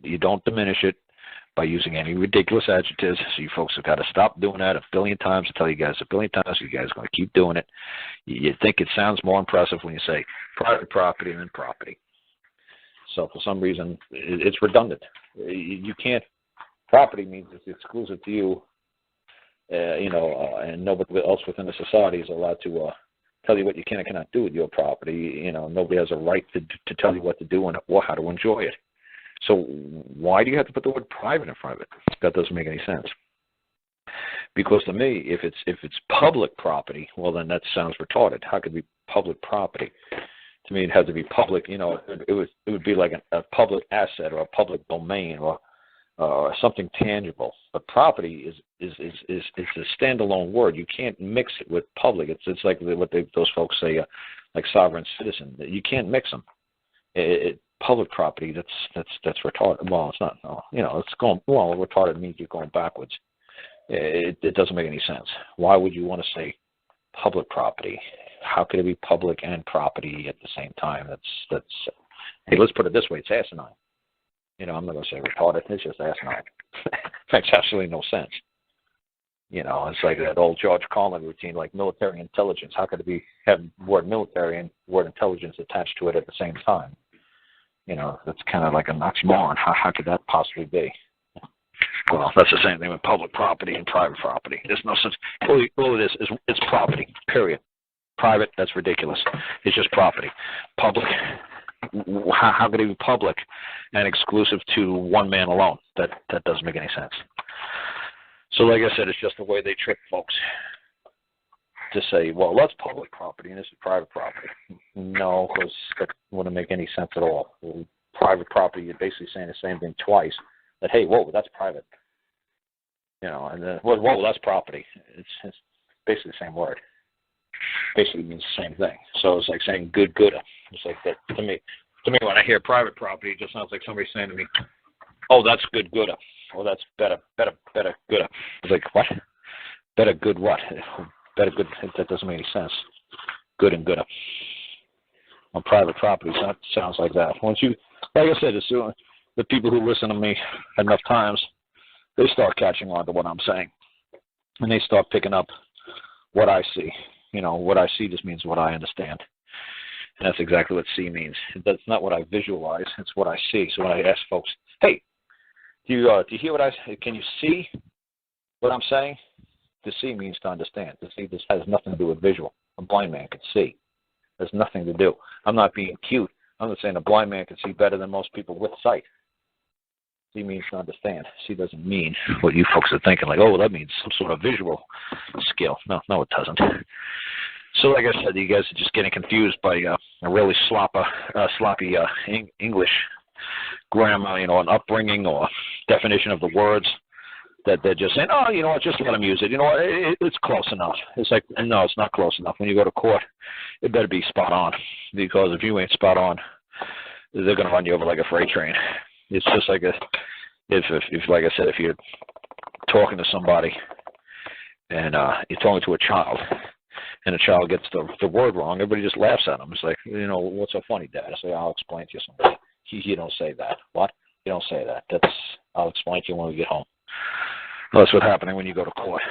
You don't diminish it by using any ridiculous adjectives. So you folks have got to stop doing that a billion times. I tell you guys a billion times. You guys are going to keep doing it. You think it sounds more impressive when you say private property and then property. So for some reason, it's redundant. You can't. Property means it's exclusive to you, and nobody else within the society is allowed to tell you what you can and cannot do with your property. Nobody has a right to tell you what to do and or how to enjoy it. So why do you have to put the word private in front of it? That doesn't make any sense. Because to me, if it's public property, well, then that sounds retarded. How could it be public property? To me, it has to be public. It would be like a public asset or a public domain or something tangible. But property is a standalone word. You can't mix it with public. It's like what those folks say, like sovereign citizen. You can't mix them. Public property, that's retarded. Well, it's not. It's going. Well, retarded means you're going backwards. It doesn't make any sense. Why would you want to say public property? How could it be public and property at the same time? That's. Hey, let's put it this way: it's asinine. I'm not going to say retarded. It's just asinine. Makes absolutely no sense. It's like that old George Carlin routine, like military intelligence. How could it have word military and word intelligence attached to it at the same time? That's kind of like an oxymoron. How could that possibly be? Well, that's the same thing with public property and private property. There's no such. All it is it's property. Period. Private, that's ridiculous. It's just property. Public. How could it be public and exclusive to one man alone? That doesn't make any sense. So, like I said, it's just the way they trick folks to say, well, that's public property and this is private property. No, because that wouldn't make any sense at all. Private property, you're basically saying the same thing twice. That, hey, whoa, that's private. And then, whoa, that's property. It's basically the same word. Basically means the same thing. So it's like saying good. It's like that to me. To me, when I hear private property, it just sounds like somebody saying to me, oh, that's good. Oh, that's better, good. It's like, what? Better, good, what? Better, good, that doesn't make any sense. Good and gooder. On private properties, that sounds like that. Once you, like I said, the people who listen to me enough times, they start catching on to what I'm saying. And they start picking up what I see. What I see just means what I understand. And that's exactly what see means. That's not what I visualize, it's what I see. So when I ask folks, hey, do you hear what can you see what I'm saying? To see means to understand. To see, this has nothing to do with visual. A blind man can see. There's nothing to do. I'm not being cute. I'm not saying a blind man can see better than most people with sight. See means to understand. See doesn't mean what you folks are thinking, like, oh, that means some sort of visual skill. No, it doesn't. So like I said, you guys are just getting confused by a really sloppy English grammar, an upbringing or definition of the words. That they're just saying, oh, just let them use it. It's close enough. It's like, no, it's not close enough. When you go to court, it better be spot on. Because if you ain't spot on, they're going to run you over like a freight train. It's just like if like I said, if you're talking to somebody and you're talking to a child and a child gets the word wrong, everybody just laughs at them. It's like, what's so funny, Dad? I say, I'll explain to you something. You don't say that. What? You don't say that. I'll explain to you when we get home. Well, that's what's happening when you go to court.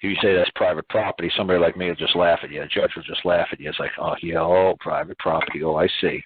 If you say that's private property, somebody like me will just laugh at you. A judge will just laugh at you. It's like, oh, yeah, private property. Oh, I see.